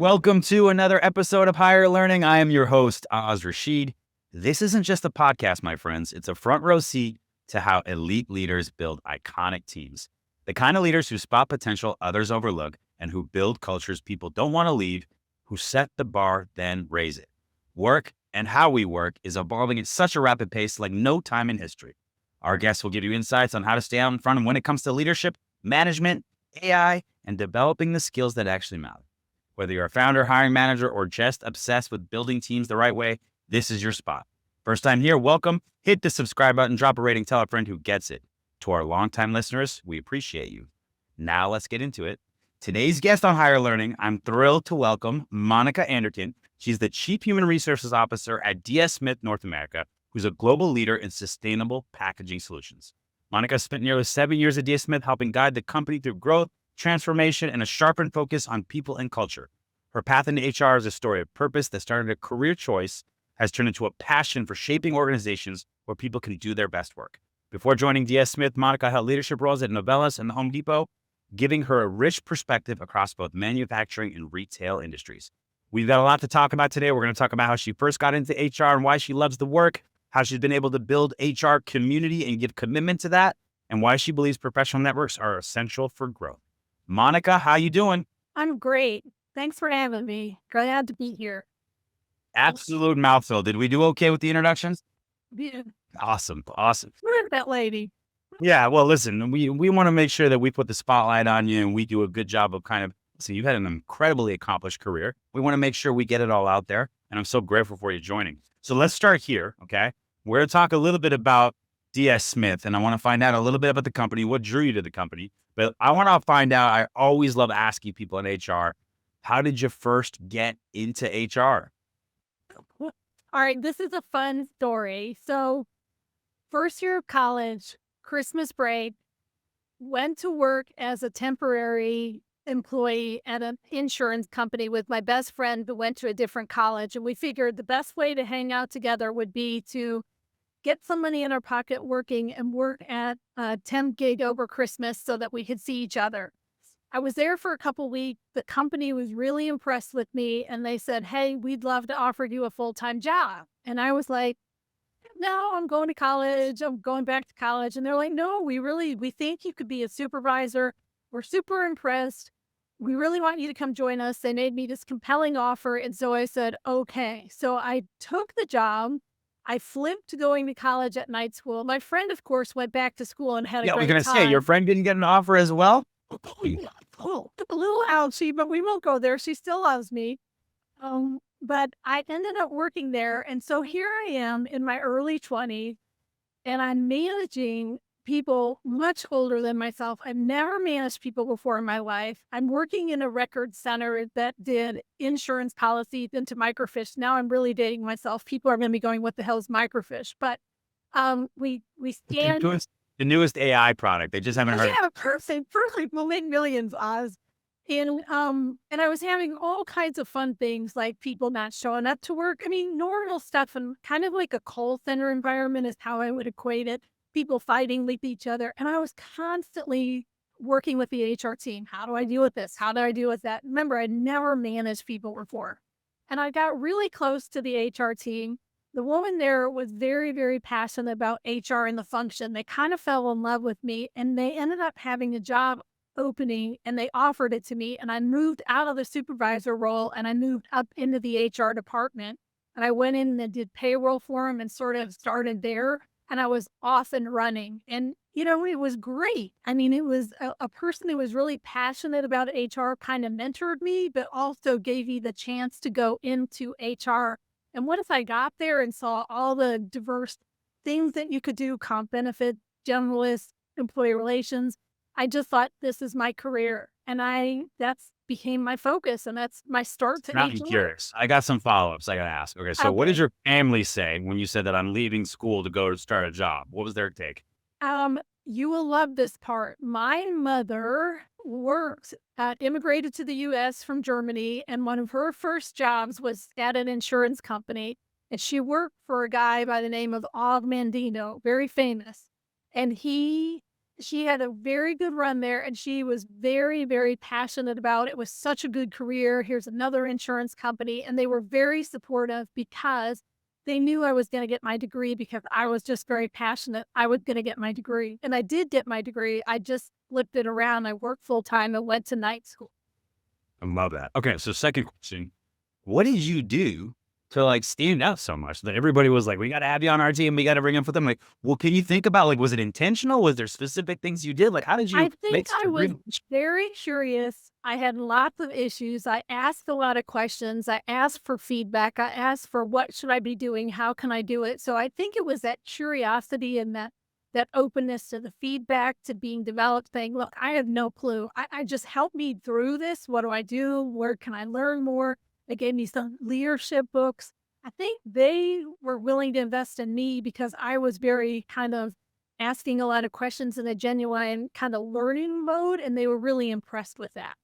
Welcome to another episode of Higher Learning. I am your host, Oz Rashid. This isn't just a podcast, my friends. It's a front row seat to how elite leaders build iconic teams. The kind of leaders who spot potential others overlook and who build cultures people don't want to leave, who set the bar, then raise it. Work and how we work is evolving at such a rapid pace like no time in history. Our guests will give you insights on how to stay out in front when it comes to leadership, management, AI, and developing the skills that actually matter. Whether you're a founder, hiring manager, or just obsessed with building teams the right way, this is your spot. First time here, welcome. Hit the subscribe button, drop a rating, tell a friend who gets it. To our longtime listeners, we appreciate you. Now let's get into it. Today's guest on Higher Learning, I'm thrilled to welcome Monica Anderton. She's the Chief Human Resources Officer at DS Smith North America, who's a global leader in sustainable packaging solutions. Monica spent nearly 7 years at DS Smith helping guide the company through growth, transformation, and a sharpened focus on people and culture. Her path into HR is a story of purpose that started a career choice, has turned into a passion for shaping organizations where people can do their best work. Before joining DS Smith, Monica held leadership roles at Novelis and the Home Depot, giving her a rich perspective across both manufacturing and retail industries. We've got a lot to talk about today. We're going to talk about how she first got into HR and why she loves the work, how she's been able to build HR community and give commitment to that, and why she believes professional networks are essential for growth. Monica, how you doing? I'm great. Thanks for having me. Glad to be here. Absolute mouthful. Did we do okay with the introductions? Yeah. Awesome. Where's that lady? Yeah, well, listen, we want to make sure that we put the spotlight on you and we do a good job of you've had an incredibly accomplished career. We want to make sure we get it all out there. And I'm so grateful for you joining. So let's start here, okay? We're going to talk a little bit about DS Smith, and I want to find out a little bit about the company, what drew you to the company. But I want to find out, I always love asking people in HR, how did you first get into HR? All right, this is a fun story. So, first year of college, Christmas break, went to work as a temporary employee at an insurance company with my best friend who went to a different college. And we figured the best way to hang out together would be to get some money in our pocket working and work at a temp gig over Christmas so that we could see each other. I was there for a couple weeks. The company was really impressed with me and they said, hey, we'd love to offer you a full-time job. And I was like, no, I'm going to college. I'm going back to college. And they're like, no, we think you could be a supervisor. We're super impressed. We really want you to come join us. They made me this compelling offer. And so I said, okay. So I took the job. I flipped going to college at night school. My friend, of course, went back to school and had a great time. I was going to say, your friend didn't get an offer as well? A little ouchy, but we won't go there. She still loves me. But I ended up working there. And so here I am in my early 20s, and I'm managing people much older than myself. I've never managed people before in my life. I'm working in a record center that did insurance policies into microfiche. Now I'm really dating myself. People are going to be going, what the hell is microfiche? But we stand... The newest AI product. They just haven't heard. Yeah, perfect. We'll make millions, Oz. And I was having all kinds of fun things like people not showing up to work. I mean, normal stuff, and kind of like a call center environment is how I would equate it. People fighting with each other. And I was constantly working with the HR team. How do I deal with this? How do I deal with that? Remember, I'd never managed people before. And I got really close to the HR team. The woman there was very, very passionate about HR and the function. They kind of fell in love with me, and they ended up having a job opening, and they offered it to me. And I moved out of the supervisor role, and I moved up into the HR department. And I went in and did payroll for them and sort of started there. And I was off and running. And, you know, it was great. I mean, it was a person who was really passionate about HR kind of mentored me, but also gave me the chance to go into HR. And once I got there and saw all the diverse things that you could do, comp benefit, generalist, employee relations, I just thought, this is my career. And that's became my focus. And that's my start to Now I'm HR. curious. I got some follow-ups I got to ask. Okay, so what did your family say when you said that I'm leaving school to go to start a job? What was their take? You will love this part. My mother immigrated to the U.S. from Germany, and one of her first jobs was at an insurance company. And she worked for a guy by the name of Og Mandino, very famous. And he She had a very good run there, and she was very, very passionate about it. It was such a good career. Here's another insurance company, and they were very supportive because they knew I was going to get my degree because I was just very passionate. I was going to get my degree, and I did get my degree. I just flipped it around. I worked full time and went to night school. I love that. Okay, so second question. What did you do to like stand out so much that everybody was like, we got to have you on our team. We got to bring him for them. Like, well, can you think about like, was it intentional? Was there specific things you did? Like, how did I you make think such I a was great? very curious. I had lots of issues. I asked a lot of questions. I asked for feedback. I asked for what should I be doing? How can I do it? So I think it was that curiosity and that openness to the feedback, to being developed, saying, look, I have no clue. I just help me through this. What do I do? Where can I learn more? They gave me some leadership books. I think they were willing to invest in me because I was very kind of asking a lot of questions in a genuine kind of learning mode, and they were really impressed with that.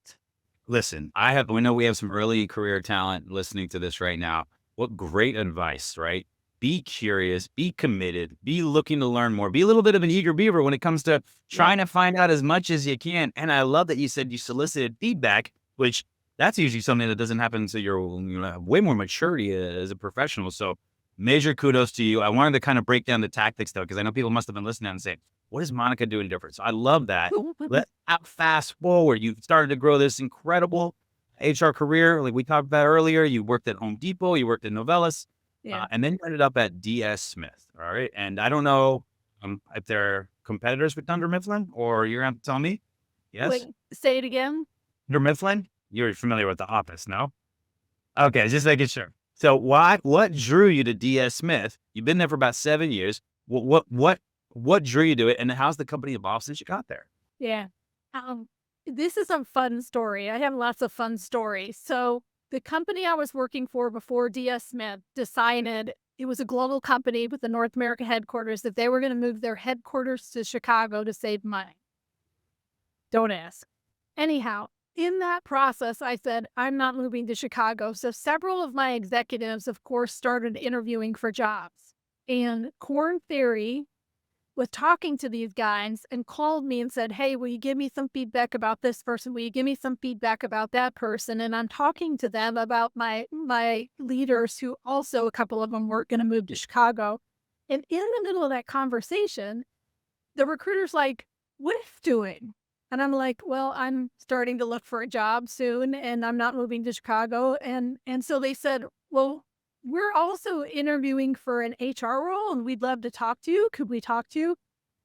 Listen, we know we have some early career talent listening to this right now. What great advice, right? Be curious, be committed, be looking to learn more, be a little bit of an eager beaver when it comes to Yep. trying to find out as much as you can. And I love that you said you solicited feedback, which that's usually something that doesn't happen until you have way more maturity as a professional. So major kudos to you. I wanted to kind of break down the tactics though, because I know people must have been listening and saying, what is Monica doing different? So I love that. Let out fast forward. You started to grow this incredible HR career. Like we talked about earlier, you worked at Home Depot, you worked at Novelis, Yeah. and then you ended up at DS Smith. All right. And I don't know if they're competitors with Dunder Mifflin or you're going to tell me. Wait, Yes. say it again. Dunder Mifflin. You're familiar with The Office, no? Okay. Just making sure. So what drew you to DS Smith? You've been there for about 7 years. What drew you to it? And how's the company evolved since you got there? Yeah. Um, this is a fun story. I have lots of fun stories. So the company I was working for before DS Smith decided it was a global company with the North America headquarters that they were going to move their headquarters to Chicago to save money. Don't ask. Anyhow, in that process, I said, I'm not moving to Chicago. So several of my executives, of course, started interviewing for jobs. And Corn Ferry was talking to these guys and called me and said, hey, will you give me some feedback about this person? Will you give me some feedback about that person? And I'm talking to them about my leaders who also, a couple of them weren't going to move to Chicago. And in the middle of that conversation, the recruiter's like, what are you doing? And I'm like, well, I'm starting to look for a job soon and I'm not moving to Chicago. And so they said, well, we're also interviewing for an HR role and we'd love to talk to you. Could we talk to you?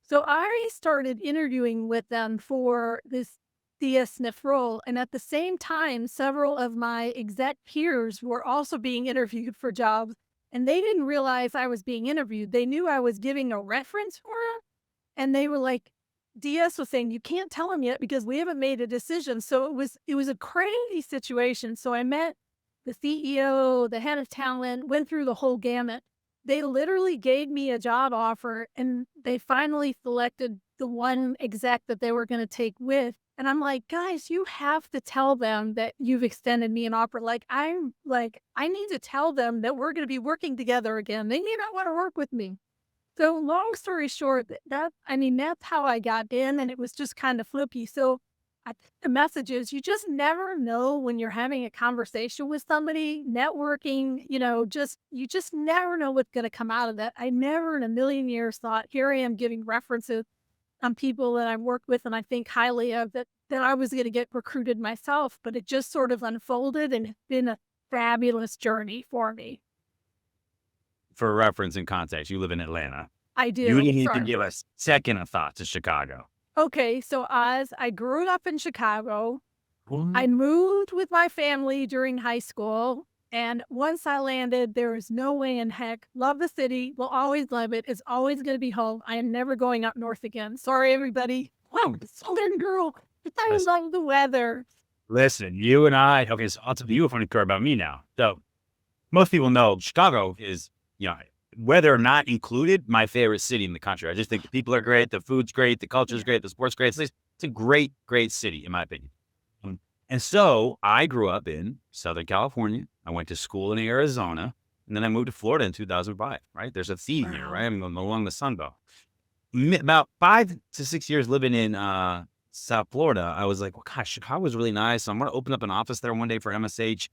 So I started interviewing with them for this DSNF role. And at the same time, several of my exec peers were also being interviewed for jobs. And they didn't realize I was being interviewed. They knew I was giving a reference for them. And they were like, DS was saying, you can't tell him yet because we haven't made a decision. So it was a crazy situation. So I met the CEO, the head of talent, went through the whole gamut. They literally gave me a job offer and they finally selected the one exec that they were going to take with. And I'm like, guys, you have to tell them that you've extended me an offer. I need to tell them that we're going to be working together again. They may not want to work with me. So long story short, that's how I got in and it was just kind of flippy. So I think the message is you just never know when you're having a conversation with somebody, networking, you just never know what's going to come out of that. I never in a million years thought, here I am giving references on people that I've worked with and I think highly of that I was going to get recruited myself, but it just sort of unfolded and it's been a fabulous journey for me. For reference and context, you live in Atlanta. I You do. need to Sorry. give us second of thought to Chicago. Okay, so Oz, I grew up in Chicago. I moved with my family during high school. And once I landed, there was no way in heck. Love the city. Will always love it. It's always going to be home. I am never going up north again. Sorry, everybody. Wow, Southern girl. I Listen, love the weather. listen, you and I, okay, so I'll tell you a funny story about me now. So most people know Chicago is, whether or not included, my favorite city in the country. I just think the people are great, the food's great, the culture's great, the sport's great. It's a great, great city, in my opinion. And so I grew up in Southern California. I went to school in Arizona, and then I moved to Florida in 2005, right? There's a theme here, right? I'm along the Sun Belt. about 5 to 6 years living in South Florida, I was like, well, gosh, Chicago's really nice. So I'm going to open up an office there one day for MSH.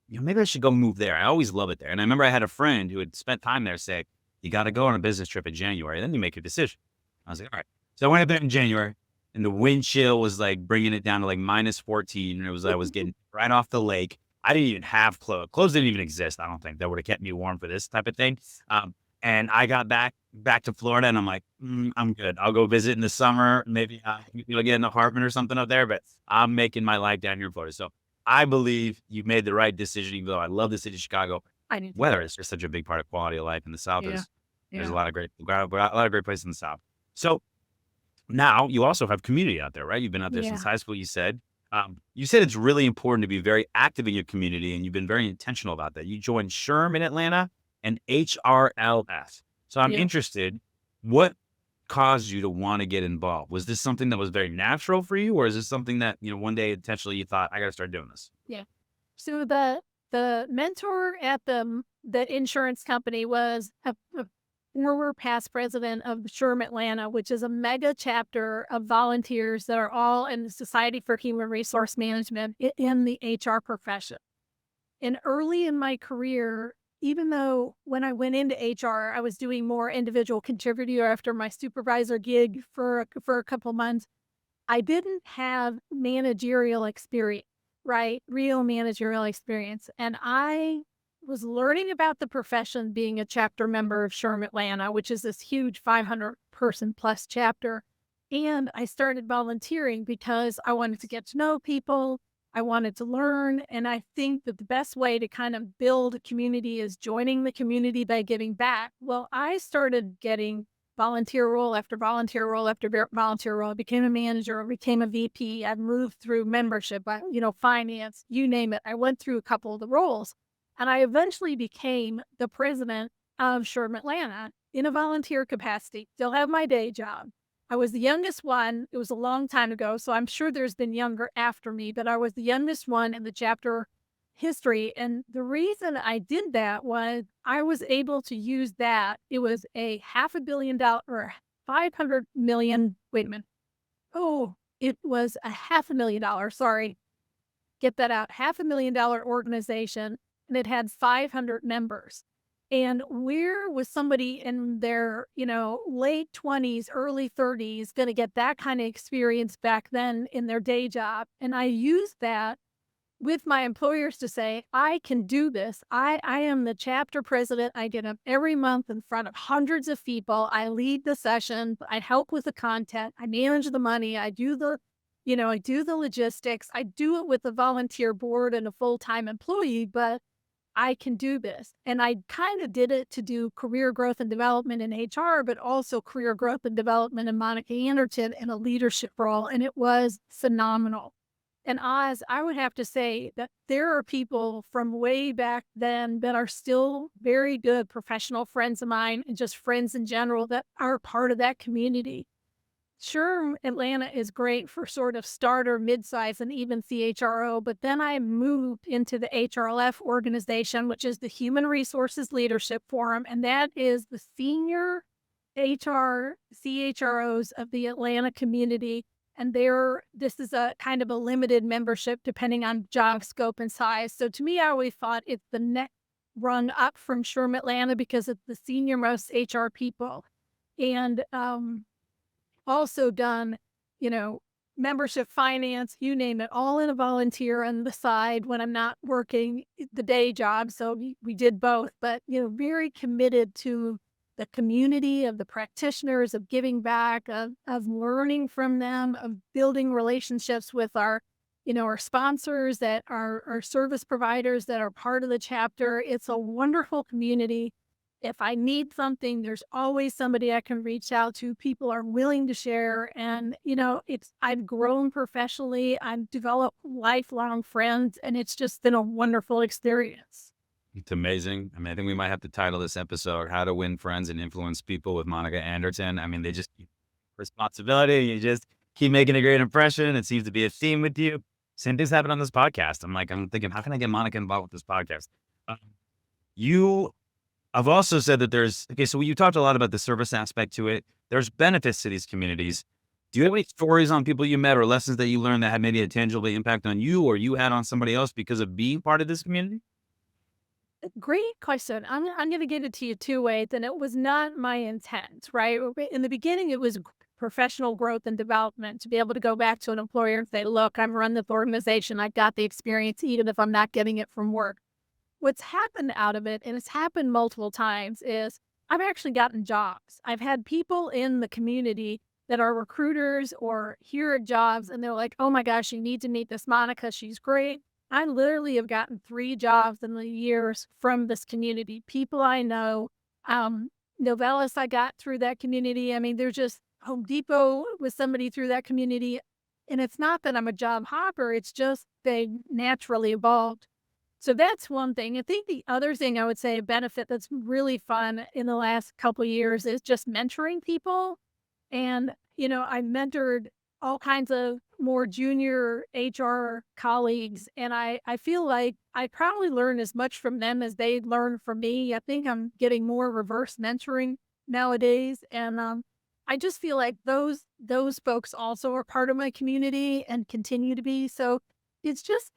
Maybe I should go move there. I always love it there. And I remember I had a friend who had spent time there say, you got to go on a business trip in January. Then you make a decision. I was like, all right. So I went up there in January and the wind chill was like bringing it down to like -14. And I was getting right off the lake. I didn't even have clothes. Clothes didn't even exist. I don't think that would have kept me warm for this type of thing. And I got back to Florida and I'm like, I'm good. I'll go visit in the summer. Maybe get an apartment or something up there, but I'm making my life down here in Florida. So I believe you made the right decision, even though I love the city of Chicago. I need to. Weather is just such a big part of quality of life in the South. Yeah. There's a lot of great places in the South. So now you also have community out there, right? You've been out there since high school, you said. You said it's really important to be very active in your community, and you've been very intentional about that. You joined SHRM in Atlanta and HRLF. So I'm interested, what caused you to want to get involved? Was this something that was very natural for you, or is this something that, one day intentionally you thought, I got to start doing this? Yeah. So the mentor at the insurance company was a former past president of SHRM Atlanta, which is a mega chapter of volunteers that are all in the Society for Human Resource Management in the HR profession. And early in my career, even though when I went into HR, I was doing more individual contributor after my supervisor gig for a couple months, I didn't have managerial experience, right? Real managerial experience. And I was learning about the profession being a chapter member of SHRM Atlanta, which is this huge 500-person plus chapter. And I started volunteering because I wanted to get to know people. I wanted to learn. And I think that the best way to kind of build a community is joining the community by giving back. Well, I started getting volunteer role after volunteer role after volunteer role. I became a manager, I became a VP. I moved through membership, finance, you name it. I went through a couple of the roles. And I eventually became the president of SHRM Atlanta in a volunteer capacity, still have my day job. I was the youngest one. It was a long time ago, so I'm sure there's been younger after me, but I was the youngest one in the chapter history. And the reason I did that was I was able to use that. It was a $500 million or 500 million. Wait a minute. Oh, it was a $500,000. Sorry. Get that out. $500,000 organization. And it had 500 members. And where was somebody in their, late 20s, early 30s going to get that kind of experience back then in their day job? And I used that with my employers to say, I can do this. I am the chapter president. I get up every month in front of hundreds of people. I lead the session. I help with the content. I manage the money. I do the logistics. I do it with a volunteer board and a full-time employee, but I can do this. And I kind of did it to do career growth and development in HR, but also career growth and development in Monica Anderton in a leadership role. And it was phenomenal. And Oz, I would have to say that there are people from way back then that are still very good professional friends of mine and just friends in general that are part of that community. SHRM Atlanta is great for sort of starter, midsize, and even CHRO, but then I moved into the HRLF organization, which is the Human Resources Leadership Forum, and that is the senior HR CHROs of the Atlanta community. And this is a kind of a limited membership depending on job scope and size. So to me, I always thought it's the next rung up from SHRM Atlanta because it's the senior most HR people. And also done, membership, finance, you name it, all in a volunteer on the side when I'm not working the day job. So we did both, but, very committed to the community of the practitioners, of giving back, of learning from them, of building relationships with our sponsors that are our service providers that are part of the chapter. It's a wonderful community. If I need something, there's always somebody I can reach out to. People are willing to share. And, I've grown professionally. I've developed lifelong friends, and it's just been a wonderful experience. It's amazing. I think we might have to title this episode, How to Win Friends and Influence People with Monica Anderton. They just responsibility. You just keep making a great impression. It seems to be a theme with you. Same things happen on this podcast. I'm thinking, how can I get Monica involved with this podcast? I've also said that so you talked a lot about the service aspect to it. there's benefits to these communities. Do you have any stories on people you met or lessons that you learned that had maybe a tangible impact on you or you had on somebody else because of being part of this community? Great question. I'm going to get it to you two ways, and it was not my intent, right? In the beginning, it was professional growth and development to be able to go back to an employer and say, "Look, I've run this organization. I got the experience, even if I'm not getting it from work." What's happened out of it, and it's happened multiple times, is I've actually gotten jobs. I've had people in the community that are recruiters or here at jobs, and they're like, "Oh my gosh, you need to meet this Monica. She's great." I literally have gotten 3 jobs in the years from this community. People I know, Novelis I got through that community. I mean, there's just Home Depot was somebody through that community. And it's not that I'm a job hopper, it's just they naturally evolved. So that's one thing. I think the other thing I would say a benefit that's really fun in the last couple of years is just mentoring people. And, I mentored all kinds of more junior HR colleagues. And I feel like I probably learn as much from them as they learn from me. I think I'm getting more reverse mentoring nowadays. And I just feel like those folks also are part of my community and continue to be. So it's just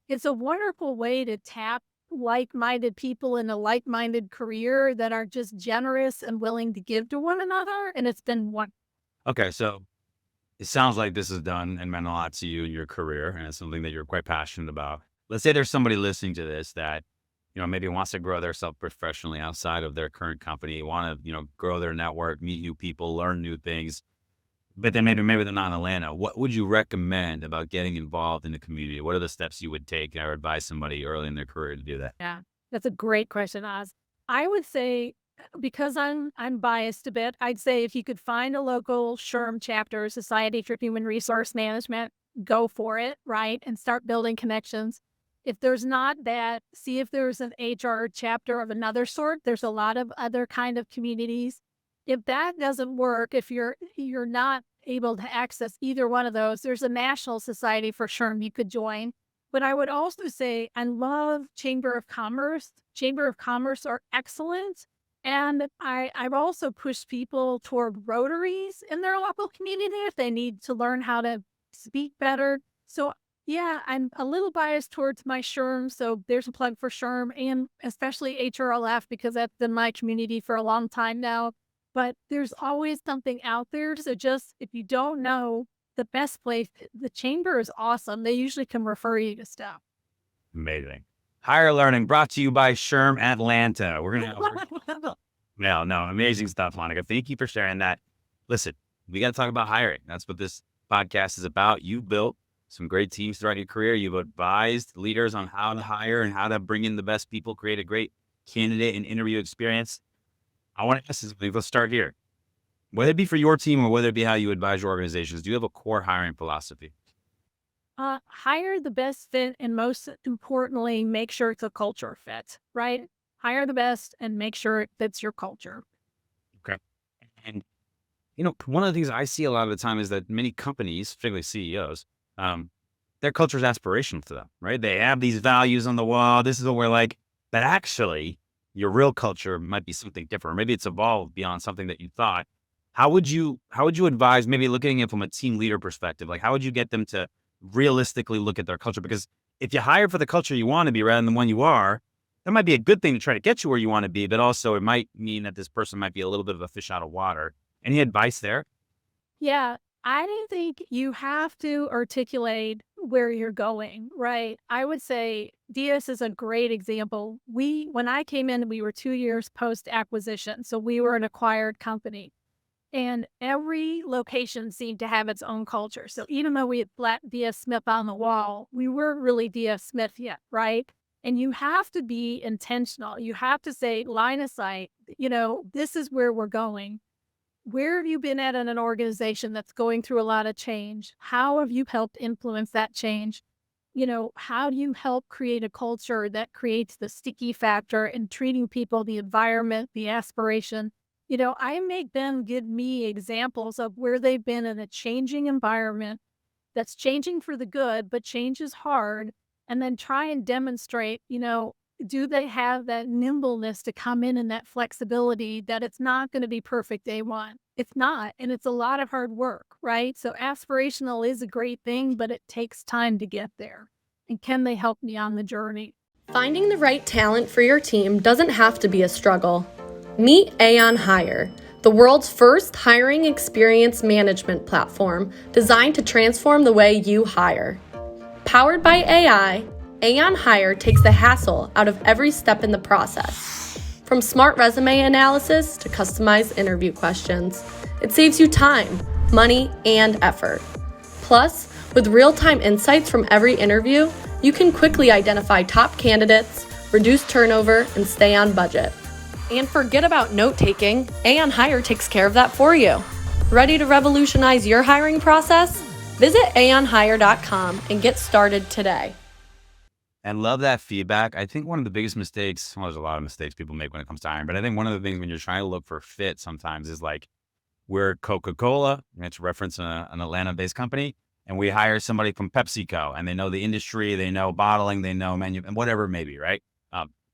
it's a wonderful way to tap like-minded people in a like-minded career that are just generous and willing to give to one another. And it's been one. Okay, so it sounds like this is done and meant a lot to you in your career, and it's something that you're quite passionate about. Let's say there's somebody listening to this that, maybe wants to grow themselves professionally outside of their current company, want to, grow their network, meet new people, learn new things, but then maybe they're not in Atlanta. What would you recommend about getting involved in the community? What are the steps you would take or advise somebody early in their career to do that? Yeah, that's a great question, Oz. I would say because I'm biased a bit, I'd say if you could find a local SHRM chapter, Society for Human Resource Management, go for it, right? And start building connections. If there's not that, see if there's an HR chapter of another sort. There's a lot of other kind of communities. If that doesn't work, if you're not able to access either one of those, there's a National Society for SHRM you could join. But I would also say I love Chamber of Commerce. Chamber of Commerce are excellent. And I've also pushed people toward Rotaries in their local community if they need to learn how to speak better. So yeah, I'm a little biased towards my SHRM. So there's a plug for SHRM and especially HRLF because that's been my community for a long time now. But there's always something out there. So just if you don't know, the best place, the chamber is awesome. They usually can refer you to stuff. Amazing. Higher Learning brought to you by SHRM Atlanta. We're going to no, amazing stuff, Monica. Thank you for sharing that. Listen, we got to talk about hiring. That's what this podcast is about. You built some great teams throughout your career. You've advised leaders on how to hire and how to bring in the best people, create a great candidate and interview experience. I want to ask this, let's start here. Whether it be for your team or whether it be how you advise your organizations, do you have a core hiring philosophy? Hire the best fit, and most importantly, make sure it's a culture fit, right? Hire the best and make sure it fits your culture. Okay. And, one of the things I see a lot of the time is that many companies, particularly CEOs, their culture is aspirational to them, right? They have these values on the wall. This is what we're like, but actually your real culture might be something different. Maybe it's evolved beyond something that you thought. How would you advise, maybe looking at it from a team leader perspective, like how would you get them to realistically look at their culture? Because if you hire for the culture you want to be rather than the one you are, that might be a good thing to try to get you where you want to be, but also it might mean that this person might be a little bit of a fish out of water. Any advice there? Yeah, I don't think you have to articulate where you're going, right? I would say DS is a great example. When I came in, we were 2 years post acquisition, so we were an acquired company. And every location seemed to have its own culture. So even though we had flat DS Smith on the wall, we weren't really DS Smith yet, right? And you have to be intentional. You have to say, line of sight, this is where we're going. Where have you been at in an organization that's going through a lot of change? How have you helped influence that change? How do you help create a culture that creates the sticky factor in treating people, the environment, the aspiration? I make them give me examples of where they've been in a changing environment that's changing for the good, but change is hard. And then try and demonstrate, do they have that nimbleness to come in and that flexibility that it's not going to be perfect day one? It's not. And it's a lot of hard work, right? So aspirational is a great thing, but it takes time to get there. And can they help me on the journey? Finding the right talent for your team doesn't have to be a struggle. Meet Aon Hire, the world's first hiring experience management platform designed to transform the way you hire. Powered by AI, Aon Hire takes the hassle out of every step in the process. From smart resume analysis to customized interview questions, it saves you time, money, and effort. Plus, with real-time insights from every interview, you can quickly identify top candidates, reduce turnover, and stay on budget. And forget about note-taking, Aon Hire takes care of that for you. Ready to revolutionize your hiring process? Visit aonhire.com and get started today. And love that feedback. I think one of the biggest mistakes, well, there's a lot of mistakes people make when it comes to hiring, but I think one of the things when you're trying to look for fit sometimes is like, we're Coca-Cola, and it's reference an Atlanta-based company, and we hire somebody from PepsiCo, and they know the industry, they know bottling, they know menu, and whatever it may be, right?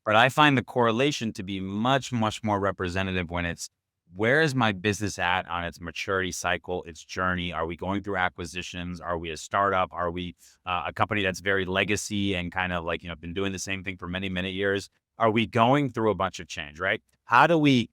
But I find the correlation to be much, much more representative when it's, where is my business at on its maturity cycle, its journey? Are we going through acquisitions? Are we a startup? Are we a company that's very legacy and kind of like, been doing the same thing for many, many years? Are we going through a bunch of change, right? How do we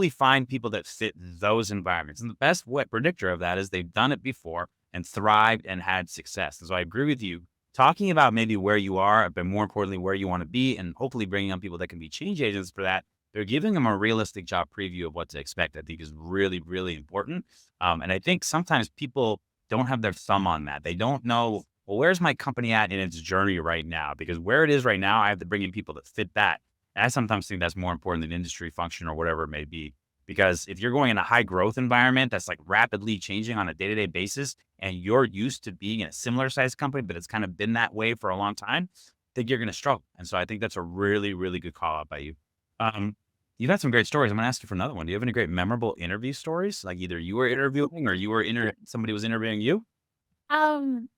find people that fit those environments? And the best predictor of that is they've done it before and thrived and had success. And so I agree with you. Talking about maybe where you are, but more importantly, where you want to be, and hopefully bringing on people that can be change agents for that. They're giving them a realistic job preview of what to expect, I think is really, really important. And I think sometimes people don't have their thumb on that. They don't know, well, where's my company at in its journey right now? Because where it is right now, I have to bring in people that fit that. And I sometimes think that's more important than industry function or whatever it may be. Because if you're going in a high growth environment that's like rapidly changing on a day-to-day basis, and you're used to being in a similar sized company, but it's kind of been that way for a long time, I think you're going to struggle. And so I think that's a really, really good call out by you. You've had some great stories. I'm going to ask you for another one. Do you have any great memorable interview stories? Like either you were interviewing or you were somebody was interviewing you? Um,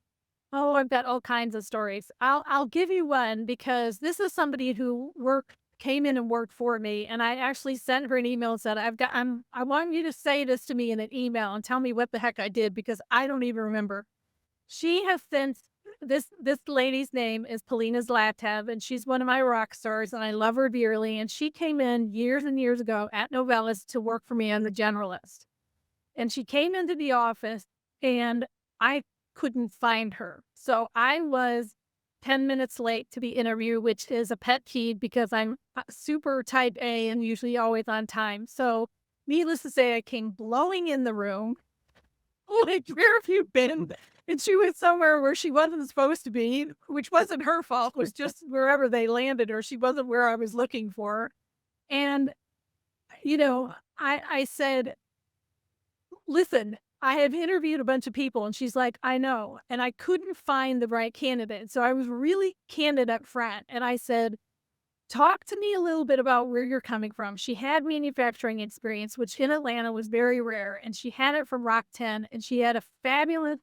oh, I've got all kinds of stories. I'll give you one because this is somebody who came in and worked for me, and I actually sent her an email and said, I want you to say this to me in an email and tell me what the heck I did because I don't even remember. She has since this lady's name is Polina Zlatev, and she's one of my rock stars, and I love her dearly. And she came in years and years ago at Novelis to work for me on the generalist. And she came into the office, and I couldn't find her. So I was 10 minutes late to the interview, which is a pet peeve because I'm super type A and usually always on time. So needless to say, I came blowing in the room. Like, where have you been? And she was somewhere where she wasn't supposed to be, which wasn't her fault. It was just wherever they landed her. She wasn't where I was looking for her. And, I said, listen, I have interviewed a bunch of people. And she's like, I know. And I couldn't find the right candidate. So I was really candid up front. And I said, talk to me a little bit about where you're coming from. She had manufacturing experience, which in Atlanta was very rare. And she had it from Rock 10. And she had a fabulous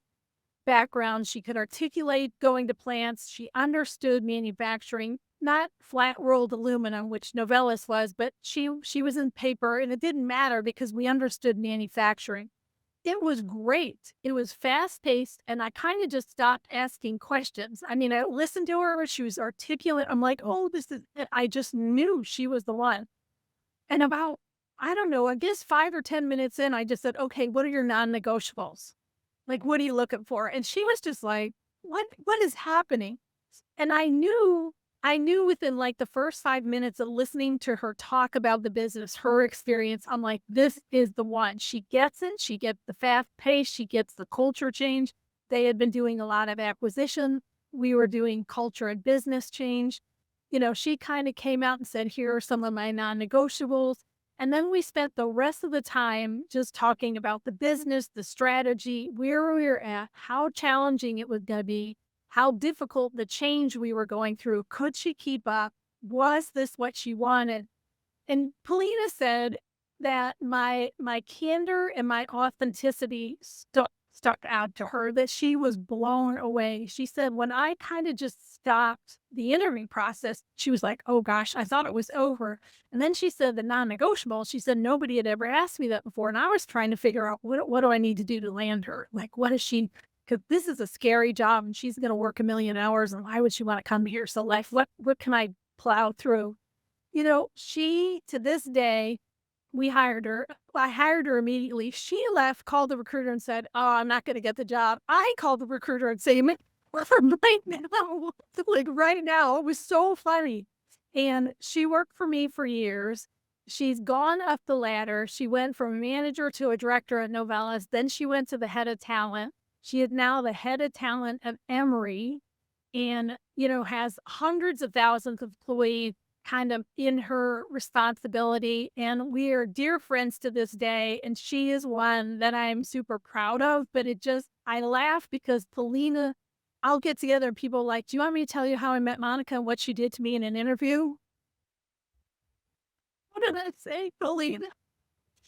background. She could articulate going to plants. She understood manufacturing, not flat rolled aluminum, which Novelis was, but she was in paper, and it didn't matter because we understood manufacturing. It was great. It was fast paced, and I kind of just stopped asking questions. I mean, I listened to her. She was articulate. I'm like, oh, this is it. I just knew she was the one. And about, I don't know, I guess 5 or 10 minutes in, I just said, okay, what are your non-negotiables? Like, what are you looking for? And she was just like, what is happening? And I knew within like the first 5 minutes of listening to her talk about the business, her experience, I'm like, this is the one. She gets it. She gets the fast pace. She gets the culture change. They had been doing a lot of acquisition. We were doing culture and business change. She kind of came out and said, here are some of my non-negotiables. And then we spent the rest of the time just talking about the business, the strategy, where we were at, how challenging it was going to be, how difficult the change we were going through. Could she keep up? Was this what she wanted? And Polina said that my candor and my authenticity stuck out to her that she was blown away. She said, when I kind of just stopped the interviewing process, she was like, oh gosh, I thought it was over. And then she said the non-negotiable, she said, nobody had ever asked me that before. And I was trying to figure out what do I need to do to land her? Like, what is she, because this is a scary job and she's going to work 1,000,000 hours. And why would she want to come here? So like, what can I plow through? She, to this day, we hired her. I hired her immediately. She left, called the recruiter and said, oh, I'm not going to get the job. I called the recruiter and said, we're right now. Like right now. It was so funny. And she worked for me for years. She's gone up the ladder. She went from a manager to a director at Novelis. Then she went to the head of talent. She is now the head of talent at Emory and, has hundreds of thousands of employees kind of in her responsibility. And we are dear friends to this day. And she is one that I'm super proud of. But I laugh because Paulina, I'll get together and people are like, do you want me to tell you how I met Monica and what she did to me in an interview? What did I say, Paulina?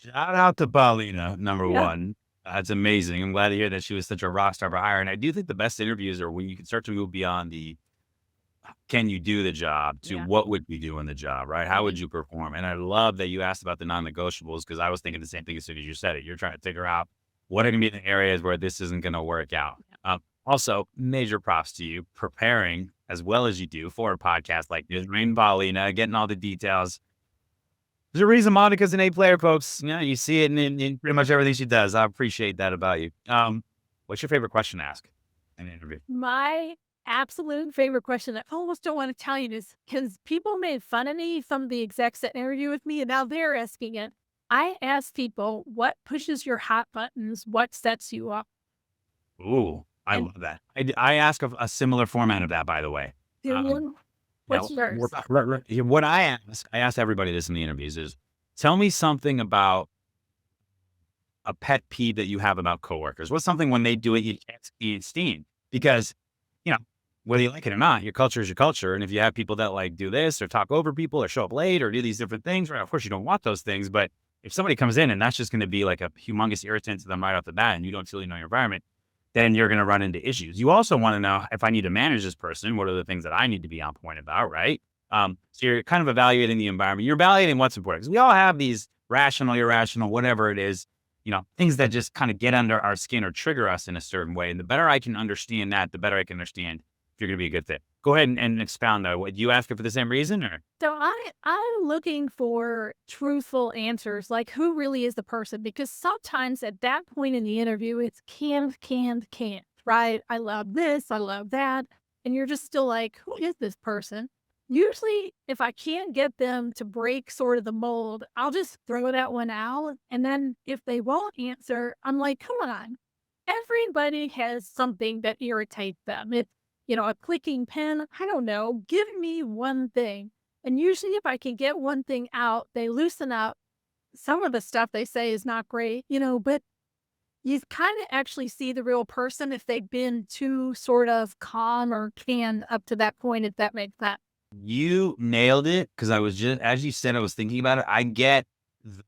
Shout out to Paulina, number Yeah. one. That's amazing. I'm glad to hear that she was such a rock star for hire. And I do think the best interviews are when you can start to move beyond the can you do the job to Yeah. what would you do in the job, right? How would you perform? And I love that you asked about the non-negotiables because I was thinking the same thing as soon as you said it. You're trying to figure out what are going to be the areas where this isn't going to work out. Also, major props to you preparing as well as you do for a podcast like this. Rain Paulina, getting all the details. There's a reason Monica's an A player, folks. You see it in pretty much everything she does. I appreciate that about you. What's your favorite question to ask in an interview? My absolute favorite question I almost don't want to tell you is because people made fun of me, some of the execs that interview with me, and now they're asking it. I ask people, what pushes your hot buttons? What sets you up? Ooh, I And- love that. I ask a similar format of that, by the way. What's Now, yours? what I ask everybody this in the interviews is, tell me something about a pet peeve that you have about coworkers. What's something when they do it, you can't stand? Because, whether you like it or not, your culture is your culture. And if you have people that like do this or talk over people or show up late or do these different things, right? Of course, you don't want those things. But if somebody comes in and that's just going to be like a humongous irritant to them right off the bat and you don't truly know your environment, then you're going to run into issues. You also want to know if I need to manage this person, what are the things that I need to be on point about, right? So you're kind of evaluating the environment. You're evaluating what's important. Because we all have these rational, irrational, whatever it is, things that just kind of get under our skin or trigger us in a certain way. And the better I can understand that, the better I can understand if you're going to be a good fit. Go ahead and expound though. Would you ask it for the same reason or? So I'm looking for truthful answers, like who really is the person? Because sometimes at that point in the interview, it's can't, right? I love this, I love that. And you're just still like, who is this person? Usually, if I can't get them to break sort of the mold, I'll just throw that one out. And then if they won't answer, I'm like, come on. Everybody has something that irritates them. It's, a clicking pen. I don't know. Give me one thing. And usually if I can get one thing out, they loosen up. Some of the stuff they say is not great, but you kind of actually see the real person if they've been too sort of calm or canned up to that point, if that makes sense. You nailed it because I was just, as you said, I was thinking about it. I get the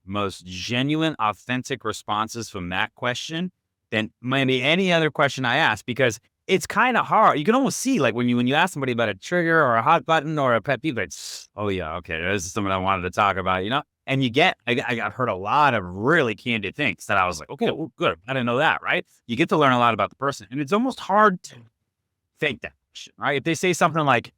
most genuine, authentic responses from that question than maybe any other question I ask because it's kind of hard. You can almost see like when you ask somebody about a trigger or a hot button or a pet peeve, it's, oh yeah, okay, this is something I wanted to talk about, And I've heard a lot of really candid things that I was like, okay, well, good. I didn't know that, right? You get to learn a lot about the person, and it's almost hard to fake that question, right? If they say something like,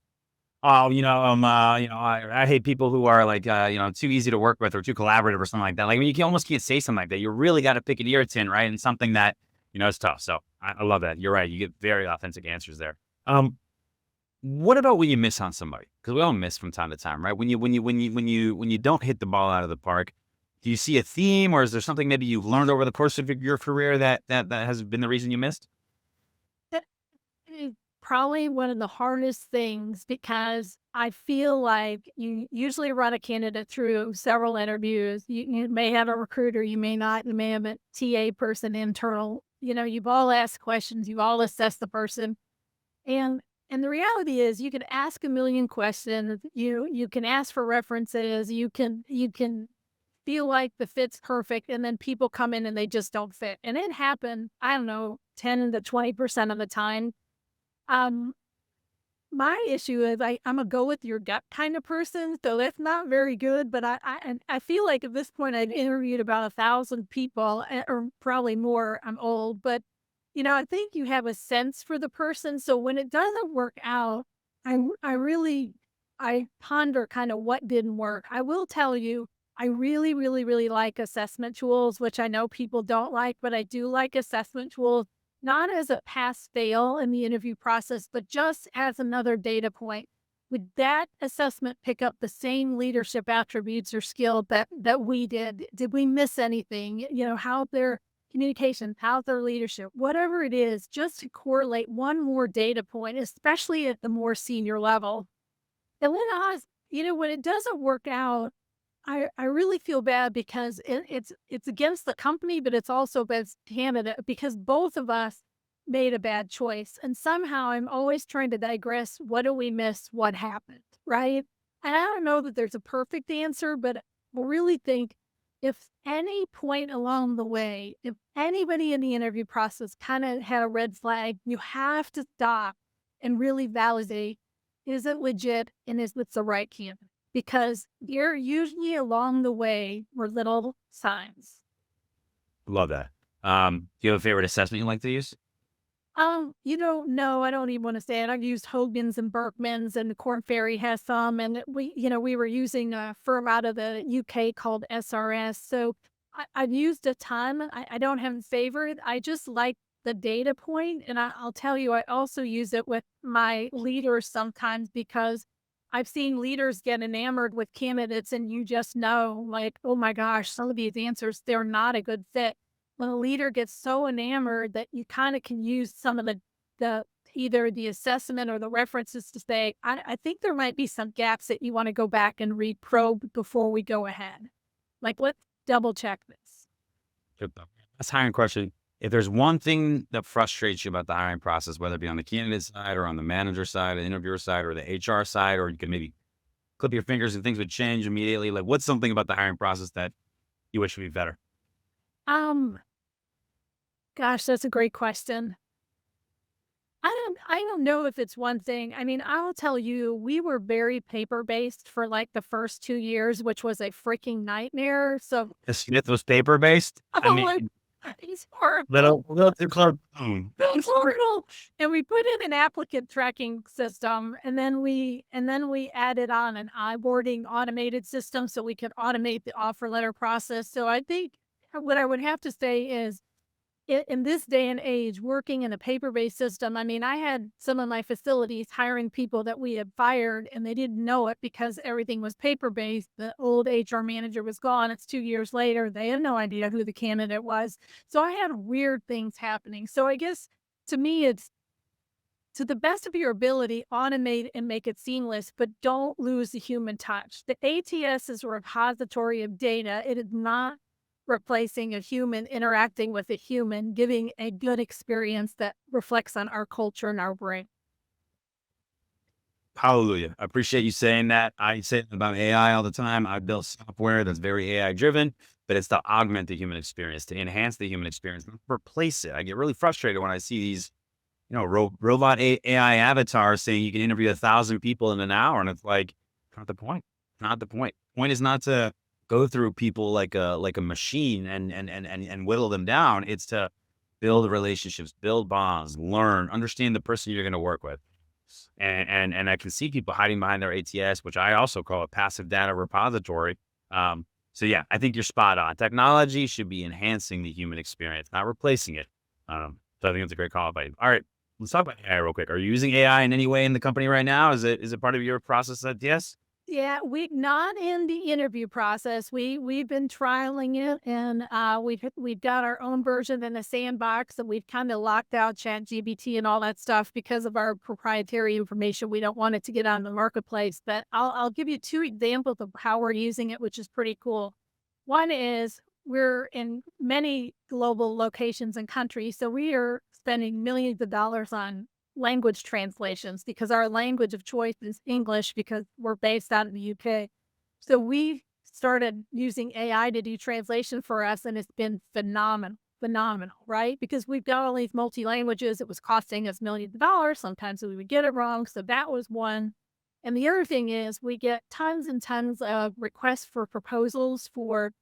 oh, I hate people who are like, too easy to work with or too collaborative or something like that. Like, you almost can't say something like that. You really got to pick an irritant, right? And something that, it's tough. So I love that. You're right. You get very authentic answers there. What about when you miss on somebody? Because we all miss from time to time, right? When you don't hit the ball out of the park, do you see a theme or is there something maybe you've learned over the course of your career that has been the reason you missed? That is probably one of the hardest things because I feel like you usually run a candidate through several interviews. You may have a recruiter, you may not, you may have a TA person internal. You've all asked questions, you've all assessed the person. And the reality is you can ask a million questions. You can ask for references. You can feel like the fit's perfect, and then people come in and they just don't fit. And it happened, I don't know, 10 to 20% of the time. Um, my issue is I'm a go with your gut kind of person, so that's not very good. But I feel like at this point I've interviewed about 1,000 people, or probably more. I'm old, but I think you have a sense for the person. So when it doesn't work out, I really I ponder kind of what didn't work. I will tell you, I really, really, really like assessment tools, which I know people don't like, but I do like assessment tools not as a pass fail in the interview process, but just as another data point. Would that assessment pick up the same leadership attributes or skill that we did? Did we miss anything? How their communication, how their leadership, whatever it is, just to correlate one more data point, especially at the more senior level. And then when it doesn't work out, I really feel bad because it's against the company, but it's also against Canada because both of us made a bad choice. And somehow I'm always trying to digress. What do we miss? What happened? Right. And I don't know that there's a perfect answer, but I really think if any point along the way, if anybody in the interview process kind of had a red flag, you have to stop and really validate, is it legit and is this the right candidate? Because you're usually along the way were little signs. Love that. Do you have a favorite assessment you like to use? No, I don't even want to say it. I've used Hogan's and Berkman's, and Korn Ferry has some, and we were using a firm out of the UK called SRS. So I've used a ton. I don't have a favorite. I just like the data point, and I'll tell you, I also use it with my leaders sometimes because I've seen leaders get enamored with candidates, and you just know, like, oh my gosh, some of these answers, they're not a good fit. When a leader gets so enamored that you kind of can use some of the either the assessment or the references to say, I think there might be some gaps that you want to go back and reprobe before we go ahead. Like, let's double check this. Good. That's hiring question. If there's one thing that frustrates you about the hiring process, whether it be on the candidate side or on the manager side, the interviewer side, or the HR side, or you could maybe clip your fingers and things would change immediately. Like, what's something about the hiring process that you wish would be better? Gosh, that's a great question. I don't know if it's one thing. I mean, I'll tell you, we were very paper-based for, like, the first 2 years, which was a freaking nightmare. So The Smith was paper based. I oh, mean, it's horrible. little too close. That's horrible. And we put in an applicant tracking system, and then we added on an onboarding automated system so we could automate the offer letter process. So I think what I would have to say is in this day and age, working in a paper-based system, I mean, I had some of my facilities hiring people that we had fired, and they didn't know it because everything was paper-based. The old HR manager was gone. It's 2 years later. They had no idea who the candidate was. So I had weird things happening. So I guess to me, it's to the best of your ability, automate and make it seamless, but don't lose the human touch. The ATS is a repository of data. It is not replacing a human interacting with a human, giving a good experience that reflects on our culture and our brain. Hallelujah. I appreciate you saying that. I say it about AI all the time. I build software that's very AI driven, but it's to augment the human experience, to enhance the human experience, not replace it. I get really frustrated when I see these, robot AI avatars saying you can interview 1,000 people in an hour. And it's like, not the point. Not the point. Point is not to go through people like a machine and whittle them down. It's to build relationships, build bonds, learn, understand the person you're going to work with. And I can see people hiding behind their ATS, which I also call a passive data repository. So yeah, I think you're spot on. Technology should be enhancing the human experience, not replacing it. So I think it's a great call by you. All right, let's talk about AI real quick. Are you using AI in any way in the company right now? Is it part of your process at DS? Yeah, we not in the interview process. We've been trialing it, and we've got our own version in a sandbox, and we've kind of locked out ChatGPT and all that stuff because of our proprietary information. We don't want it to get on the marketplace. But I'll give you 2 examples of how we're using it, which is pretty cool. One is we're in many global locations and countries, so we are spending millions of dollars on language translations because our language of choice is English because we're based out in the UK. So we started using AI to do translation for us, and it's been phenomenal, right? Because we've got all these multi-languages. It was costing us millions of dollars. Sometimes we would get it wrong. So that was one. And the other thing is we get tons and tons of requests for proposals for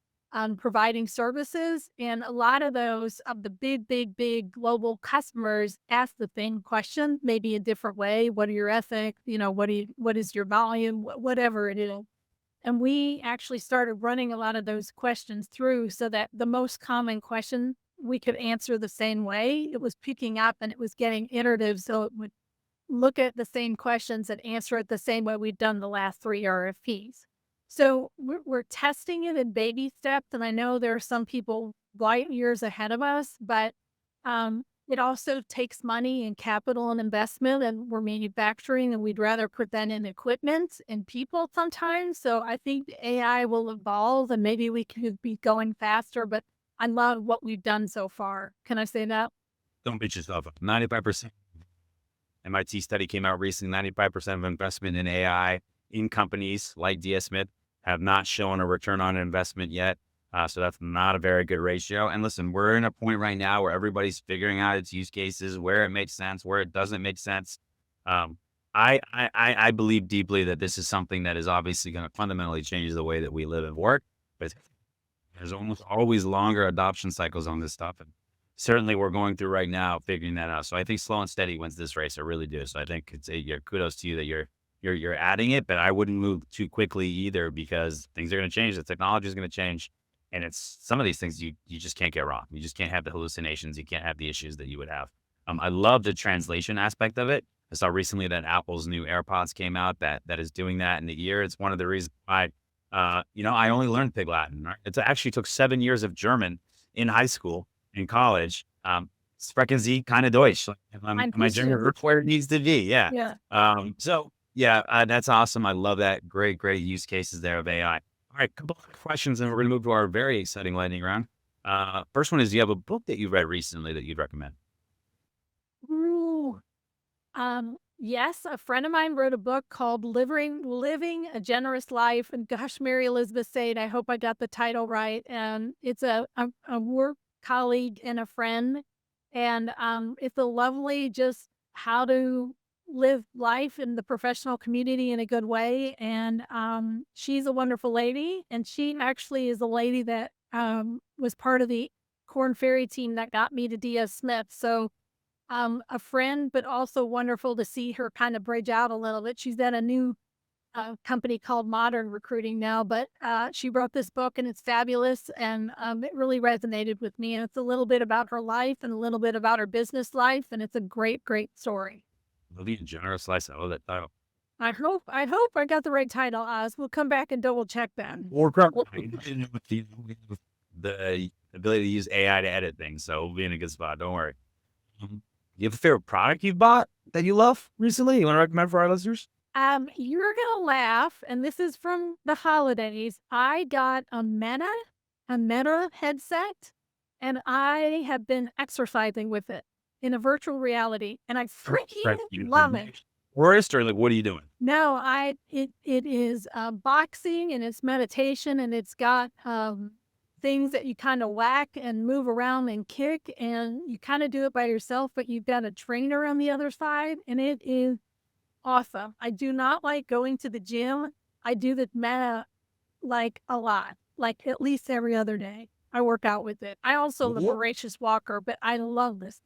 providing services. And a lot of those of the big global customers ask the same question, maybe a different way. What are your ethics? What is your volume? Whatever it is. And we actually started running a lot of those questions through so that the most common question we could answer the same way. It was picking up and it was getting iterative. So it would look at the same questions and answer it the same way we've done the last 3 RFPs. So we're testing it in baby steps. And I know there are some people light years ahead of us, but it also takes money and capital and investment, and we're manufacturing, and we'd rather put that in equipment and people sometimes. So I think the AI will evolve and maybe we could be going faster, but I love what we've done so far. Can I say that? Don't beat yourself up. 95%. MIT study came out recently. 95% of investment in AI in companies like DS Smith have not shown a return on investment yet. So that's not a very good ratio. And listen, we're in a point right now where everybody's figuring out its use cases, where it makes sense, where it doesn't make sense. I believe deeply that this is something that is obviously going to fundamentally change the way that we live and work. But there's almost always longer adoption cycles on this stuff. And certainly we're going through right now figuring that out. So I think slow and steady wins this race. I really do. So I think it's kudos to you that you're adding it, but I wouldn't move too quickly either because things are going to change. The technology is going to change. And it's some of these things you just can't get wrong. You just can't have the hallucinations. You can't have the issues that you would have. I love the translation aspect of it. I saw recently that Apple's new AirPods came out that is doing that in the ear. It's one of the reasons why, I only learned Pig Latin. Right? It actually took 7 years of German in high school, in college. Sprechen Sie keine Deutsch. Like, my German where it needs to be. Yeah. That's awesome. I love that. Great use cases there of AI. All right, couple of questions, and we're going to move to our very exciting lightning round. First one is, do you have a book that you read recently that you'd recommend? Ooh. Yes, a friend of mine wrote a book called Living a Generous Life. And gosh, Mary Elizabeth Sade, I hope I got the title right. And it's a work colleague and a friend. And it's a lovely just how to live life in the professional community in a good way. And she's a wonderful lady. And she actually is a lady that was part of the Corn Ferry team that got me to DS Smith. So a friend, but also wonderful to see her kind of bridge out a little bit. She's at a new company called Modern Recruiting now, but she wrote this book and it's fabulous. And it really resonated with me. And it's a little bit about her life and a little bit about her business life. And it's a great story. Living a Generous Life. I love that title. I hope I got the right title, Oz. We'll come back and double check that. Or the ability to use AI to edit things. So we'll be in a good spot. Don't worry. You have a favorite product you've bought that you love recently? You want to recommend for our listeners? You're gonna laugh, and this is from the holidays. I got a Meta headset, and I have been exercising with it in a virtual reality, and I freaking love it. Forrest, or like, what are you doing? No, it is boxing, and it's meditation, and it's got things that you kind of whack and move around and kick, and you kind of do it by yourself, but you've got a trainer on the other side, and it is awesome. I do not like going to the gym. I do the Meta like a lot, like at least every other day. I work out with it. I also am a voracious walker, but I love this.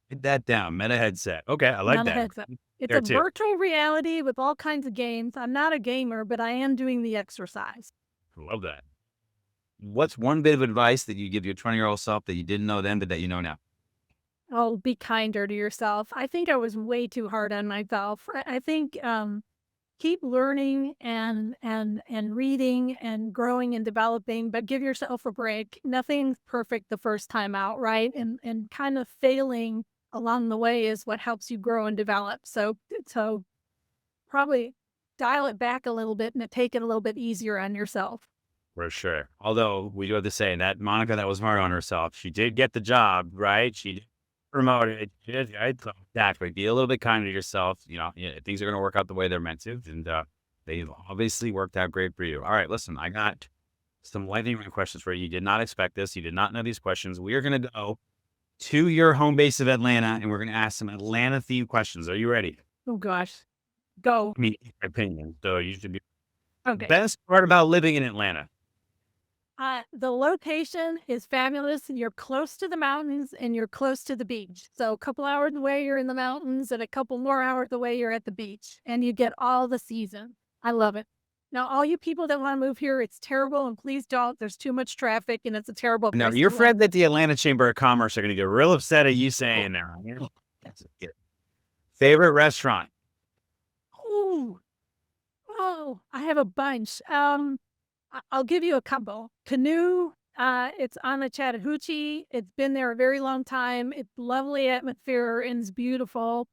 Get that down. Meta headset. Okay, I like Meta that. headset. It's a virtual reality with all kinds of games. I'm not a gamer, but I am doing the exercise. I love that. What's one bit of advice that you give your 20-year-old self that you didn't know then, but that you know now? Oh, be kinder to yourself. I think I was way too hard on myself. I think keep learning and reading and growing and developing, but give yourself a break. Nothing's perfect the first time out, right? And kind of failing along the way is what helps you grow and develop. So probably dial it back a little bit and take it a little bit easier on yourself. For sure. Although we do have to say that Monica, that was hard on herself. She did get the job, right? She did promoted. She did, right? So exactly. Be a little bit kinder to yourself. Things are going to work out the way they're meant to. And They've obviously worked out great for you. All right, listen, I got some lightning round questions for you. You did not expect this. You did not know these questions. We are going to go to your home base of Atlanta, and we're going to ask some Atlanta-themed questions. Are you ready? Oh, gosh. Go. I mean, my opinion. So you should be. Okay. Best part about living in Atlanta. The location is fabulous, and you're close to the mountains and you're close to the beach. So a couple hours away, you're in the mountains, and a couple more hours away, you're at the beach, and you get all the season. I love it. Now, all you people that want to move here, it's terrible, and please don't. There's too much traffic, and it's a terrible Now, place you're to live. afraid that the Atlanta Chamber of Commerce are going to get real upset at you saying that. Favorite restaurant? Ooh. Oh, I have a bunch. I'll give you a couple. Canoe, it's on the Chattahoochee. It's been there a very long time. It's lovely atmosphere and it's beautiful.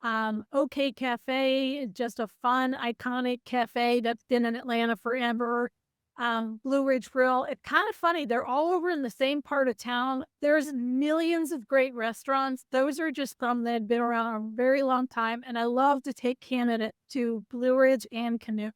OK Cafe, just a fun, iconic cafe that's been in Atlanta forever. Blue Ridge Grill. It's kind of funny. They're all over in the same part of town. There's millions of great restaurants. Those are just some that have been around a very long time. And I love to take candidates to Blue Ridge and Canoe.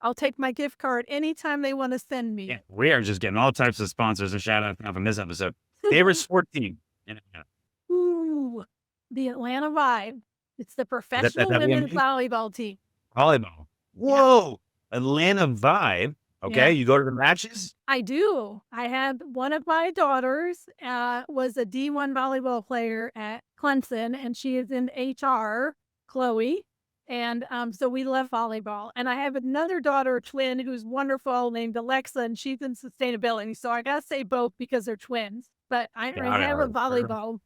I'll take my gift card anytime they want to send me. Yeah, we are just getting all types of sponsors and shout outs now from this episode. Favorite sport team in Atlanta? Ooh, the Atlanta Vibe. It's the professional women's volleyball team. Volleyball. Whoa. Yeah. Atlanta Vibe. Okay. Yeah. You go to the matches? I do. I had one of my daughters was a D1 volleyball player at Clemson, and she is in HR, Chloe. And so we love volleyball. And I have another daughter, twin, who's wonderful, named Alexa, and she's in sustainability. So I got to say both because they're twins. But I have a volleyball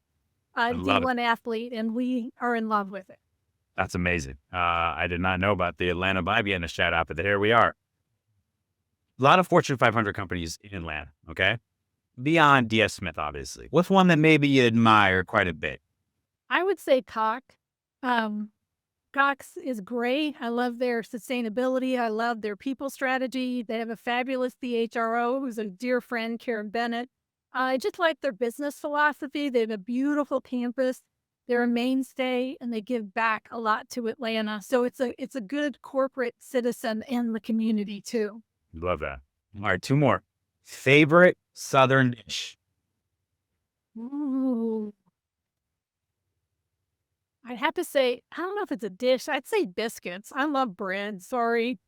D1 athlete, and we are in love with it. That's amazing. I did not know about the Atlanta Vibe getting a shout out, but here we are. A lot of Fortune 500 companies in Atlanta, okay? Beyond DS Smith, obviously. What's one that maybe you admire quite a bit? I would say Cox. Cox is great. I love their sustainability. I love their people strategy. They have a fabulous CHRO who's a dear friend, Karen Bennett. I just like their business philosophy. They have a beautiful campus. They're a mainstay, and they give back a lot to Atlanta. So it's a good corporate citizen in the community too. Love that. All right, two more. Favorite Southern dish? Ooh. I'd have to say, I don't know if it's a dish. I'd say biscuits. I love bread. Sorry.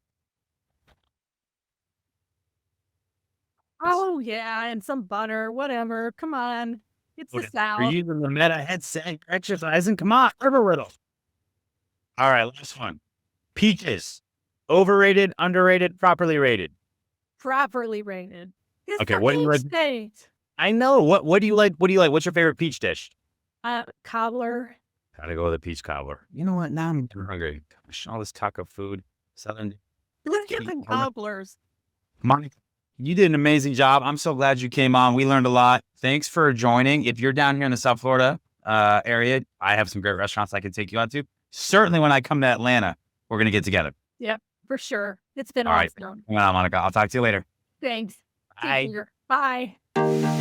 Oh, yeah, and some butter, whatever. Come on. It's the South. You're using the meta headset, exercising. Come on, river riddle. All right, last one. Peaches. Overrated, underrated, properly rated? Properly rated. It's okay, what do you like? State. I know. What do you like? What do you like? What's your favorite peach dish? Cobbler. Gotta go with the peach cobbler. You know what? Now I'm hungry. Gosh, all this taco food. Southern. Let's get the cobblers. Monica, you did an amazing job. I'm so glad you came on. We learned a lot. Thanks for joining. If you're down here in the South Florida area, I have some great restaurants I can take you out to. Certainly when I come to Atlanta, we're going to get together. Yep, for sure. It's been all awesome. Right. Well, Monica, I'll talk to you later. Thanks. Bye. Bye.